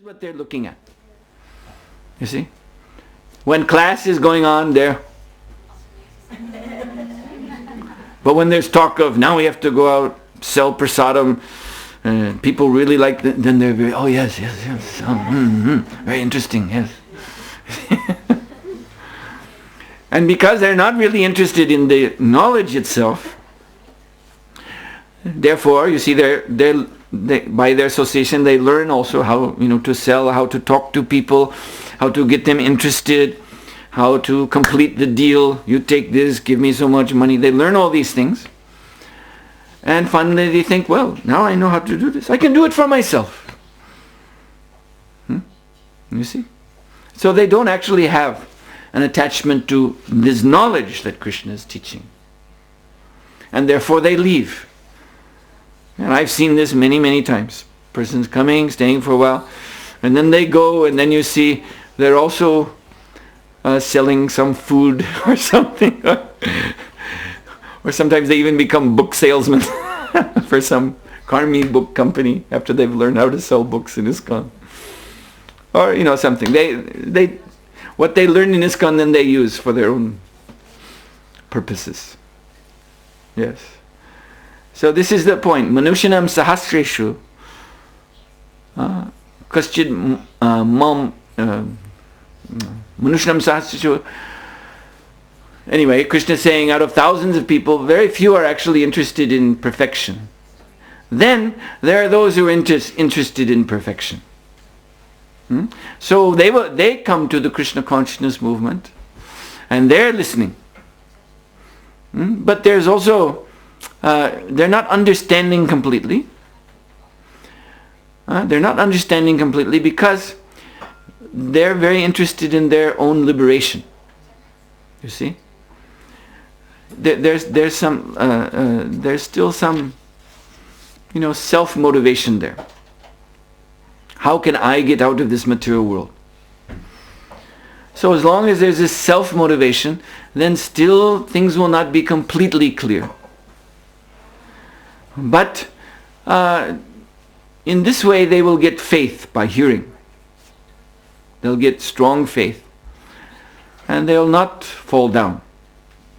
what they're looking at. You see? When class is going on, they're... But when there's talk of, now we have to go out, sell prasadam, people really like that, then they're very, oh yes, very interesting, yes. And because they're not really interested in the knowledge itself, therefore, you see, they by their association, they learn also how, to sell, how to talk to people, how to get them interested, how to complete the deal. You take this, give me so much money. They learn all these things. And finally they think, well, now I know how to do this. I can do it for myself. You see? So they don't actually have an attachment to this knowledge that Krishna is teaching. And therefore they leave. And I've seen this many, many times. Persons coming, staying for a while, and then they go, and then you see they're also selling some food or something. Or sometimes they even become book salesmen for some Karmi book company after they've learned how to sell books in ISKCON. Or, something. They what they learn in ISKCON, then they use for their own purposes. Yes. So this is the point. Manushanam sahasreshu kaschid mam manushanam sahasreshu. Anyway, Krishna is saying, out of thousands of people, very few are actually interested in perfection. Then there are those who are interested in perfection. So they come to the Krishna consciousness movement, and they're listening. But there's also they're not understanding completely. They're not understanding completely because they're very interested in their own liberation. You see, there's still some self-motivation there. How can I get out of this material world? So as long as there's this self-motivation, then still things will not be completely clear. But in this way they will get faith by hearing. They'll get strong faith. And they'll not fall down.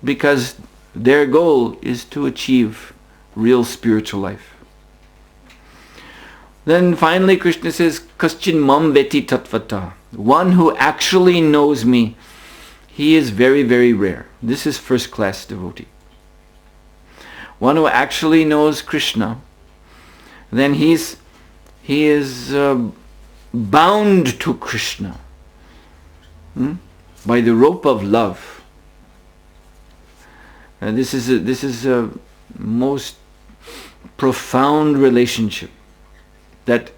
Because their goal is to achieve real spiritual life. Then finally Krishna says, Kaschin mam veti tatvata. One who actually knows me, he is very, very rare. This is first class devotee. One who actually knows Krishna, then he is bound to Krishna by the rope of love. And this is a most profound relationship, that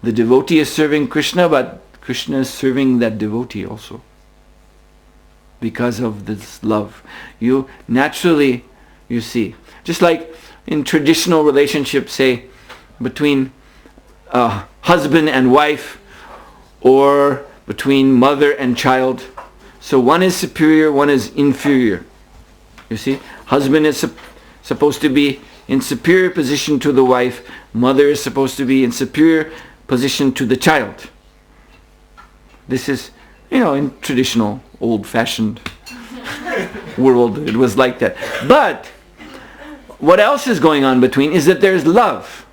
the devotee is serving Krishna, but Krishna is serving that devotee also. Because of this love. You naturally, you see, just like in traditional relationships, say, between husband and wife, or between mother and child. So one is superior, one is inferior. You see, husband is supposed to be in superior position to the wife. Mother is supposed to be in superior position to the child. This is, in traditional, old-fashioned world, it was like that. But what else is going on between is that there's love.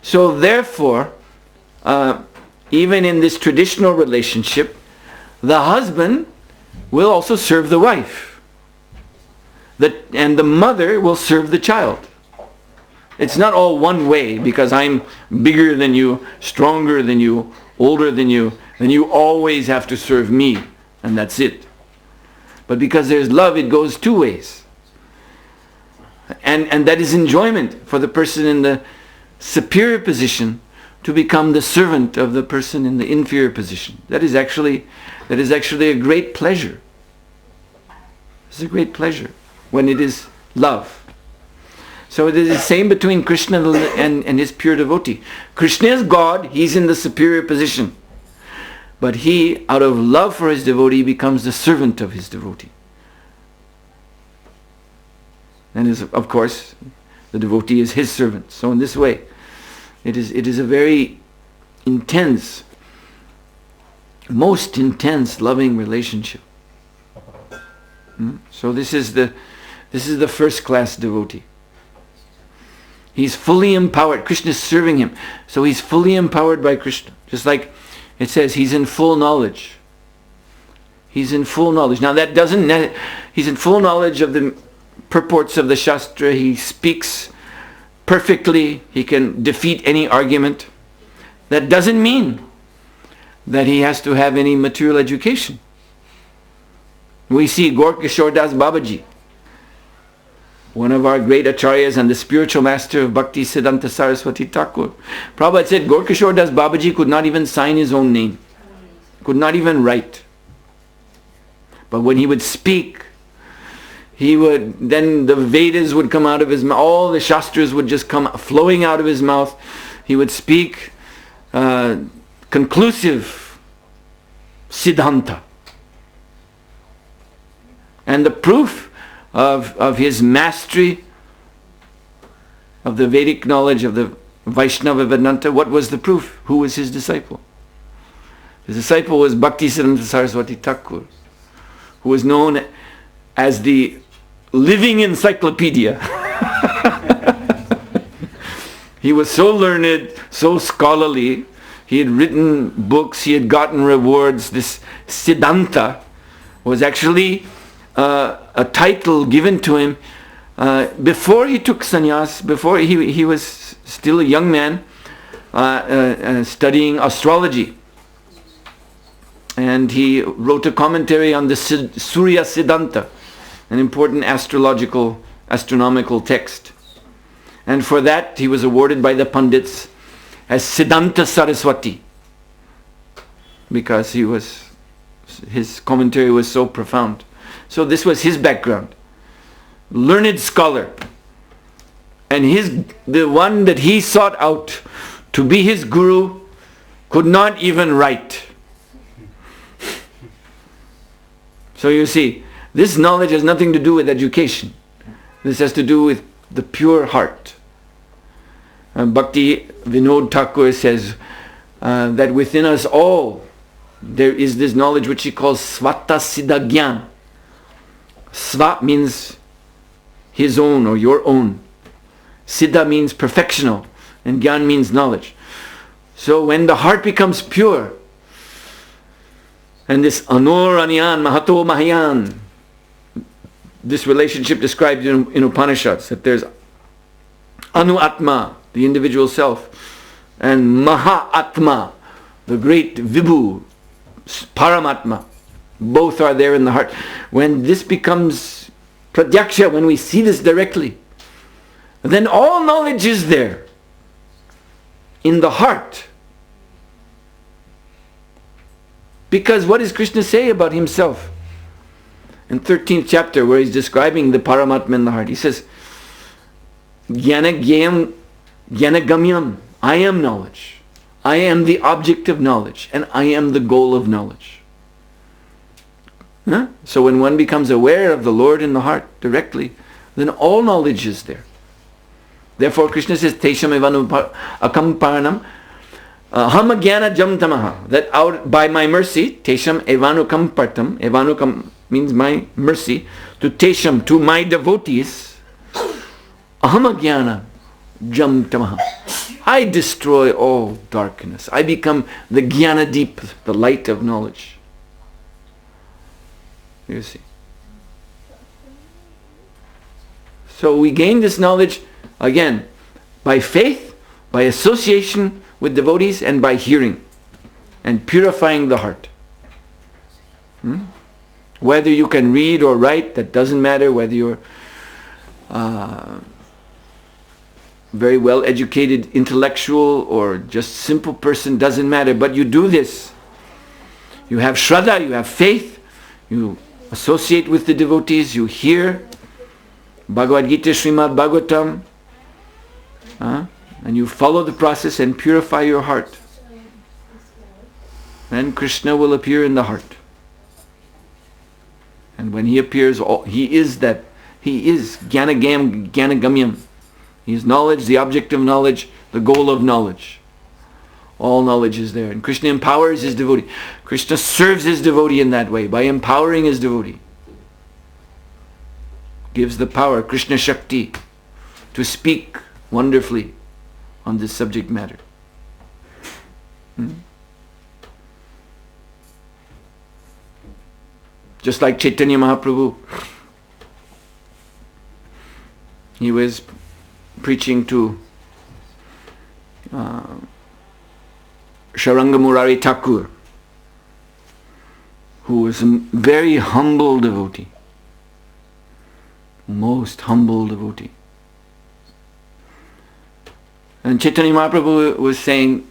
So therefore, even in this traditional relationship, the husband will also serve the wife. And the mother will serve the child. It's not all one way, because I'm bigger than you, stronger than you, older than you, then you always have to serve me, and that's it. But because there's love, it goes two ways. And that is enjoyment for the person in the superior position to become the servant of the person in the inferior position. That is actually a great pleasure. It's a great pleasure when it is love. So it is the same between Krishna and his pure devotee. Krishna is God, he's in the superior position. But he, out of love for his devotee, becomes the servant of his devotee. And of course, the devotee is his servant. So in this way, it is a very intense, most intense loving relationship. So this is the first class devotee. He's fully empowered. Krishna is serving him. So he's fully empowered by Krishna. Just like it says, he's in full knowledge. He's in full knowledge. Now that doesn't, he's in full knowledge of the purports of the Shastra. He speaks perfectly. He can defeat any argument. That doesn't mean that he has to have any material education. We see Gaur Kishore Das Babaji, one of our great acharyas and the spiritual master of Bhakti Siddhanta Saraswati Thakur. Prabhupada said Gaur Kishore Das Babaji could not even sign his own name. Could not even write. But when he would speak, then the Vedas would come out of his mouth. All the Shastras would just come flowing out of his mouth. He would speak conclusive Siddhanta. And the proof of his mastery of the Vedic knowledge of the Vaishnava Vedanta, what was the proof? Who was his disciple? His disciple was Bhakti Siddhanta Saraswati Thakur, who was known as the living encyclopedia. He was so learned, so scholarly. He had written books, he had gotten rewards. This Siddhanta was actually a title given to him before he took sannyas, before he was still a young man studying astrology. And he wrote a commentary on the Surya Siddhanta, an important astronomical text. And for that he was awarded by the Pandits as Siddhanta Saraswati, because his commentary was so profound. So this was his background. Learned scholar. And the one that he sought out to be his guru could not even write. So you see, this knowledge has nothing to do with education. This has to do with the pure heart. Bhakti Vinod Thakur says that within us all there is this knowledge which he calls Svata Siddha Gyan. Sva means his own or your own. Siddha means perfectional, and Gyan means knowledge. So when the heart becomes pure, and this Anor Anyan Mahato Mahayan, this relationship described in Upanishads, that there's Anu Atma, the individual self, and Maha Atma, the great Vibhu, Paramatma. Both are there in the heart. When this becomes pratyaksha, when we see this directly, then all knowledge is there in the heart. Because what does Krishna say about himself? In 13th chapter, where he's describing the Paramatma in the heart, he says, Jnana Gamyam, I am knowledge. I am the object of knowledge, and I am the goal of knowledge. Huh? So when one becomes aware of the Lord in the heart directly, then all knowledge is there. Therefore Krishna says, Tesham evanu akamparnam aham jnana jam tamaha. That out by my mercy, Tesham evanu kampartam, evanu means my mercy, to Tesham, to my devotees, aham jnana jam tamaha. I destroy all darkness. I become the jnana deep, the light of knowledge. You see. So we gain this knowledge again by faith, by association with devotees, and by hearing and purifying the heart. Whether you can read or write, that doesn't matter. Whether you're very well educated intellectual or just simple person, doesn't matter. But you do this. You have shraddha, you have faith, you associate with the devotees, you hear Bhagavad Gita, Srimad Bhagavatam, and you follow the process and purify your heart. Then Krishna will appear in the heart. And when he appears, he is Jnana Gamyam. He is knowledge, the object of knowledge, the goal of knowledge. All knowledge is there. And Krishna empowers his devotee. Krishna serves his devotee in that way, by empowering his devotee. Gives the power, Krishna Shakti, to speak wonderfully on this subject matter. Just like Chaitanya Mahaprabhu, he was preaching to Sharanga Murari Thakur, who was a very humble devotee, most humble devotee. And Chaitanya Mahaprabhu was saying,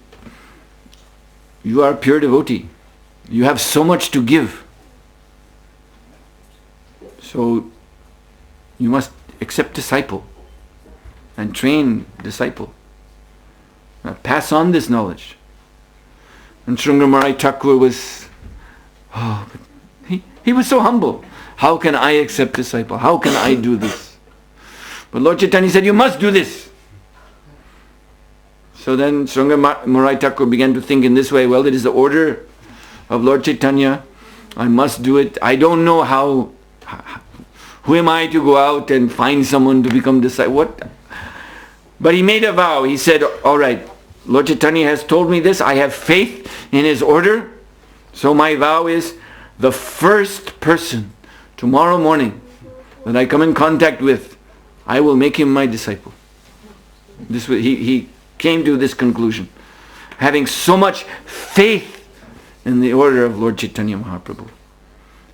you are a pure devotee. You have so much to give. So you must accept disciple and train disciple. Pass on this knowledge. And Sringamari Thakur was, he was so humble. How can I accept disciple? How can I do this? But Lord Chaitanya said, you must do this. So then Sringamari Thakur began to think in this way, well, it is the order of Lord Chaitanya. I must do it. I don't know how. Who am I to go out and find someone to become disciple? What? But he made a vow. He said, all right, Lord Chaitanya has told me this. I have faith in his order. So my vow is, the first person tomorrow morning that I come in contact with, I will make him my disciple. This was, he came to this conclusion, having so much faith in the order of Lord Chaitanya Mahaprabhu.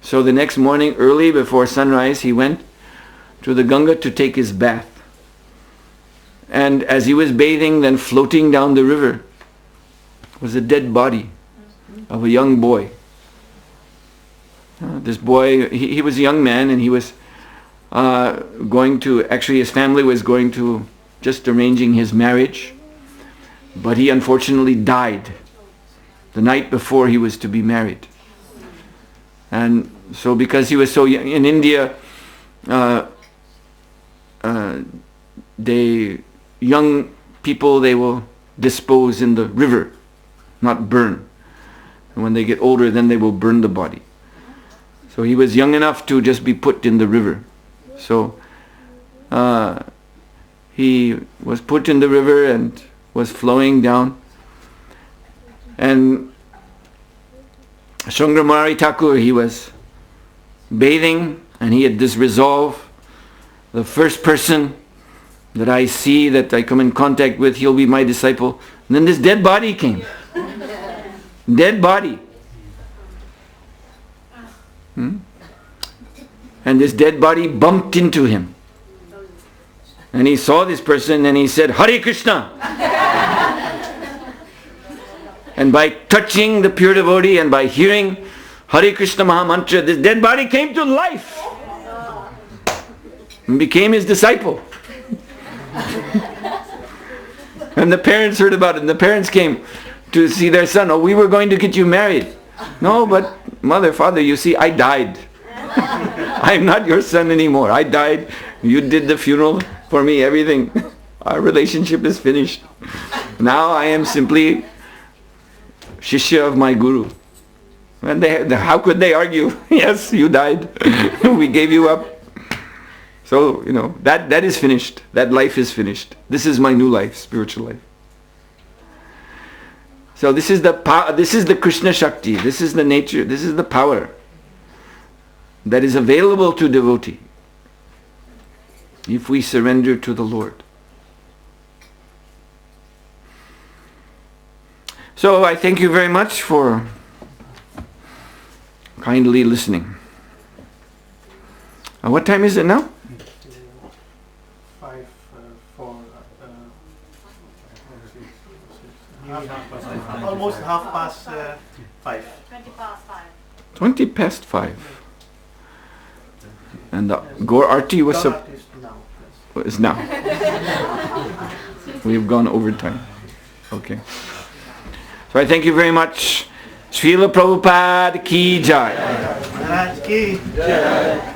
So the next morning, early before sunrise, he went to the Ganga to take his bath. And as he was bathing, then floating down the river was a dead body of a young boy. This boy, he was a young man, and he was going to, actually his family was going to just arranging his marriage. But he unfortunately died the night before he was to be married. And so because he was so young, in India, young people, they will dispose in the river, not burn. And when they get older, then they will burn the body. So he was young enough to just be put in the river. So he was put in the river and was flowing down. And Sringamari Thakur, he was bathing, and he had this resolve, the first person that I see, that I come in contact with, he'll be my disciple. And then this dead body came. Dead body. And this dead body bumped into him. And he saw this person and he said, Hare Krishna. And by touching the pure devotee and by hearing Hare Krishna Mahamantra, this dead body came to life and became his disciple. And the parents heard about it, and the parents came to see their son. Oh, we were going to get you married. No, but mother, father, you see, I died. I'm not your son anymore. I died. You did the funeral for me, everything. Our relationship is finished. Now I am simply Shishya of my Guru. And how could they argue? Yes, you died. We gave you up. So, that is finished. That life is finished. This is my new life, spiritual life. So this is the Krishna Shakti. This is the nature. This is the power that is available to devotee if we surrender to the Lord. So I thank you very much for kindly listening. What time is it now? 5, 4, almost 5:30. 20 past 5. 20 past 5. And the Gaur Arti was is now. We've gone over time. Okay. So I thank you very much. Srila Prabhupada ki jai. Maharaj ki jai.